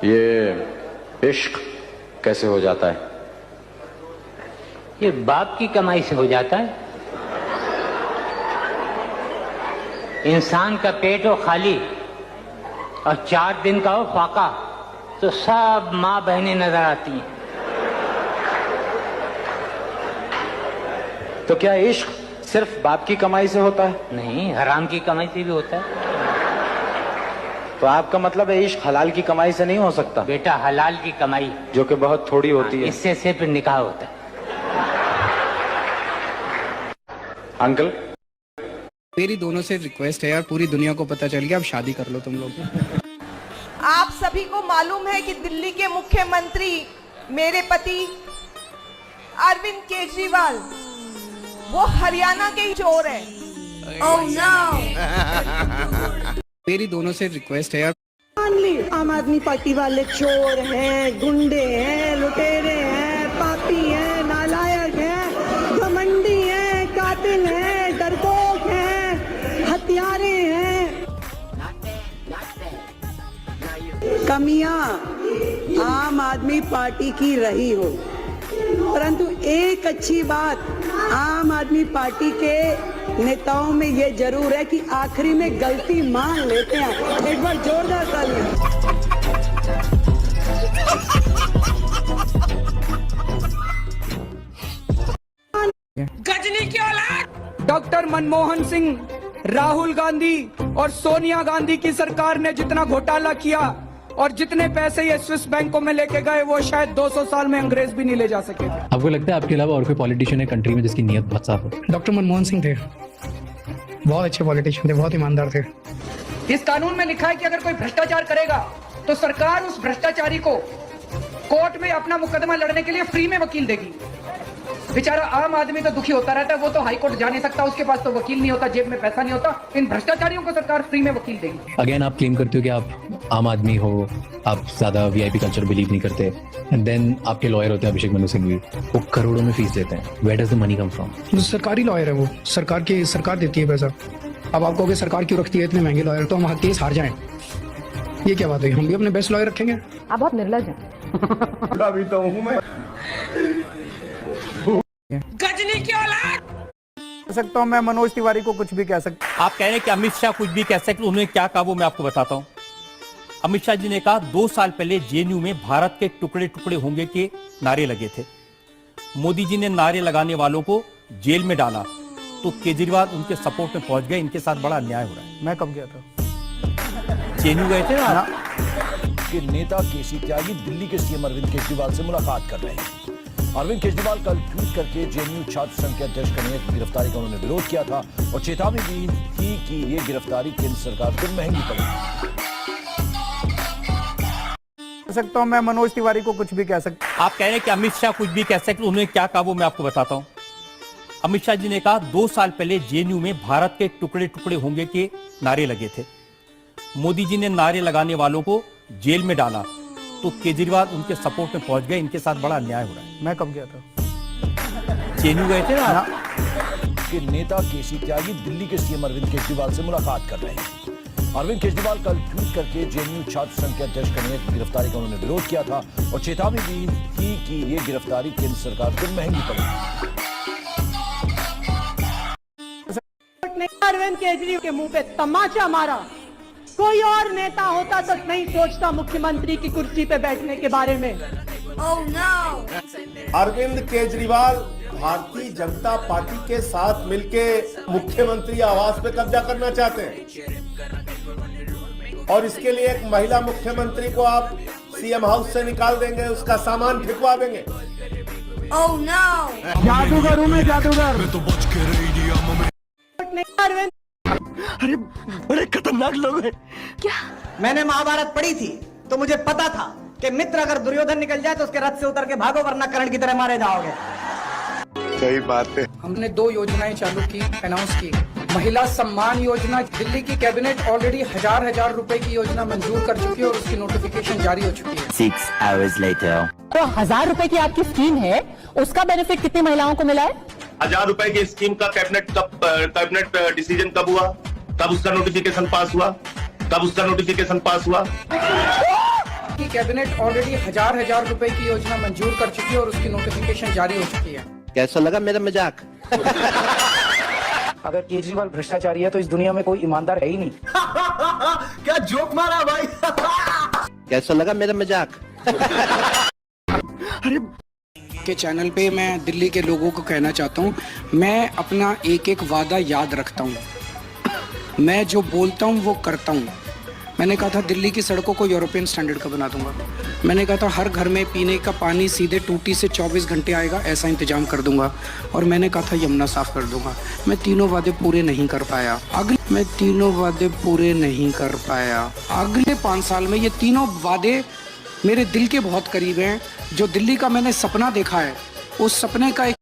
ये इश्क कैसे हो जाता है? ये बाप की कमाई से हो जाता है। इंसान का पेट हो खाली और 4 दिन का हो फाका तो सब माँ बहनें नजर आती हैं। तो क्या इश्क सिर्फ बाप की कमाई से होता है? नहीं, हराम की कमाई से भी होता है। तो आपका मतलब है इश्क हलाल की कमाई से नहीं हो सकता? बेटा, हलाल की कमाई जो कि बहुत थोड़ी होती है। इससे सिर्फ निकाह होता है। अंकल, मेरी दोनों से रिक्वेस्ट है यार, पूरी दुनिया को पता चल गया, अब शादी कर लो तुम लोग। आप सभी को मालूम है कि दिल्ली के मुख्यमंत्री मेरे पति अरविंद केजरीवाल वो हरियाणा के ही चोर है। Oh no! मेरी दोनों से रिक्वेस्ट है यार। आम आदमी पार्टी वाले चोर हैं, गुंडे हैं, लुटेरे हैं, पापी हैं, नालायक हैं, घमंडी हैं, कातिल हैं, डरपोक हैं, हत्यारे हैं। कमियां आम आदमी पार्टी की रही हो, परंतु एक अच्छी बात आम आदमी पार्टी के नेताओं में ये जरूर है कि आखिरी में गलती मान लेते हैं। एक बार जोरदार ताली। गजनी की औलाद डॉक्टर मनमोहन सिंह, राहुल गांधी और सोनिया गांधी की सरकार ने जितना घोटाला किया और जितने पैसे ये स्विस बैंकों में लेके गए, वो शायद 200 साल में अंग्रेज भी नहीं ले जा सके। आपको लगता है आपके अलावा और कोई पॉलिटिशियन है कंट्री में जिसकी नीयत बहुत साफ हो? डॉक्टर मनमोहन सिंह थे, बहुत अच्छे पॉलिटिशियन थे, बहुत ईमानदार थे। इस कानून में लिखा है कि अगर कोई भ्रष्टाचार करेगा तो सरकार उस भ्रष्टाचारी को कोर्ट में अपना मुकदमा लड़ने के लिए फ्री में वकील देगी। बेचारा आम आदमी तो दुखी होता रहता है, वो तो हाई कोर्ट जा नहीं सकता, उसके पास तो वकील नहीं होता, जेब में पैसा नहीं होता। इन भ्रष्टाचारियों को सरकार फ्री में वकील देगी। अगेन आप क्लेम करते हो कि आप आम आदमी हो, आप ज्यादा वीआईपी कल्चर बिलीव नहीं करते, एंड देन आपके लॉयर होते हैं अभिषेक मनु सिंघवी, वो करोड़ों में फीस देते हैं। Where does the money come from? सरकारी लॉयर है वो, सरकार देती है पैसा। अब आप कहोगे सरकार क्यों रखती है इतने महंगे लॉयर, तो हम केस हार जाएं, ये क्या बात है? हम भी अपने बेस्ट लॉयर रखेंगे। आप बहुत निर्लज हैं। अभी तो हूं मैं। गजनी की औलाद कह सकता हूं मैं, मनोज तिवारी को कुछ भी कह सकता। आप कह रहे हैं कि अमित शाह कुछ भी कह सकते, उन्होंने क्या कहा वो मैं आपको बताता हूं। अमित शाह जी ने कहा 2 साल पहले जेएनयू में भारत के टुकड़े टुकड़े होंगे के नारे लगे थे। मोदी जी ने नारे लगाने वालों को जेल में डाला तो केजरीवाल उनके सपोर्ट में पहुंच गए। इनके साथ बड़ा अन्याय हो रहा है। मैं कब गया था? जेएनयू गए थे ना? के नेता केसी त्यागी दिल्ली के सीएम अरविंद केजरीवाल से मुलाकात कर रहे हैं। अरविंद केजरीवाल कल ट्वीट करके जेएनयू छात्र संघ के अध्यक्ष कन्हैया की गिरफ्तारी का उन्होंने विरोध किया था और चेतावनी दी थी कि ये गिरफ्तारी केंद्र सरकार को महंगी पड़ेगी। कह सकता हूं मैं, मनोज तिवारी को कुछ भी कह सकता। आप कह रहे हैं कि अमित शाह कुछ भी कह सकते, उन्होंने क्या कहा वो मैं आपको बताता हूं। अमित शाह जी ने कहा 2 साल पहले जेएनयू में भारत के टुकड़े टुकड़े होंगे के नारे लगे थे। मोदी जी ने नारे लगाने वालों को जेल में डाला तो केजरीवाल उनके सपोर्ट में पहुंच गए। इनके साथ बड़ा अन्याय हो रहा है। मैं कब गया था? जेएनयू गए थे ना? के नेता केसी त्यागी दिल्ली के सीएम अरविंद केजरीवाल से मुलाकात कर रहे हैं। अरविंद केजरीवाल कल ट्वीट करके जेएनयू छात्र संघ के अध्यक्ष कन्हैया की गिरफ्तारी का उन्होंने विरोध किया था और चेतावनी दी थी कि ये गिरफ्तारी केंद्र सरकार को महंगी पड़ेगी। अरविंद केजरीवाल के मुंह पे तमाचा मारा। कोई और नेता होता तो नहीं सोचता मुख्यमंत्री की कुर्सी पे बैठने के बारे में। Oh no! Arvind Kejriwal Bharatiya Janata party के साथ मिलके मुख्यमंत्री आवास पे कब्जा करना चाहते हैं और इसके लिए एक महिला मुख्यमंत्री को आप सीएम हाउस से निकाल देंगे, उसका सामान फेंकवा देंगे। Oh no! जादूगर हूँ मैं, जादूगर। अरविंद, अरे बड़े खतरनाक लोग हैं। क्या? मैंने महाभारत पढ़ी थी तो मुझे पता था कि मित्र अगर दुर्योधन निकल जाए तो उसके रथ से उतर के भागो, वरना कर्ण की तरह मारे जाओगे। सही बात है। हमने 2 योजनाएं चालू की, अनाउंस की। महिला सम्मान योजना, दिल्ली की कैबिनेट ऑलरेडी हजार रुपए की योजना मंजूर कर चुकी है और उसकी नोटिफिकेशन जारी हो चुकी है। 6 hours later. तो 1000 रुपए की आपकी स्कीम है, उसका बेनिफिट कितनी महिलाओं को मिला है? 1000 रुपए की स्कीम का कैबिनेट डिसीजन कब हुआ? कब उसका नोटिफिकेशन पास हुआ? की कैबिनेट ऑलरेडी हजार रुपए की योजना मंजूर कर चुकी है और उसकी नोटिफिकेशन जारी हो चुकी है। कैसा लगा मेरा मजाक? अगर केजरीवाल भ्रष्टाचारी है तो इस दुनिया में कोई ईमानदार है ही नहीं। क्या जोक मारा भाई। कैसा लगा मेरा मजाक? के चैनल पे मैं दिल्ली के लोगों को कहना चाहता हूँ, मैं अपना एक एक वादा याद रखता हूँ, मैं जो बोलता हूँ वो करता हूँ। मैंने कहा था दिल्ली की सड़कों को यूरोपियन स्टैंडर्ड का बना दूंगा। मैंने कहा था हर घर में पीने का पानी सीधे टूटी से 24 घंटे आएगा, ऐसा इंतजाम कर दूंगा। और मैंने कहा था यमुना साफ कर दूंगा। मैं तीनों वादे पूरे नहीं कर पाया। अगले 5 साल में ये तीनों वादे मेरे दिल के बहुत करीब हैं। जो दिल्ली का मैंने सपना देखा है, उस सपने का एक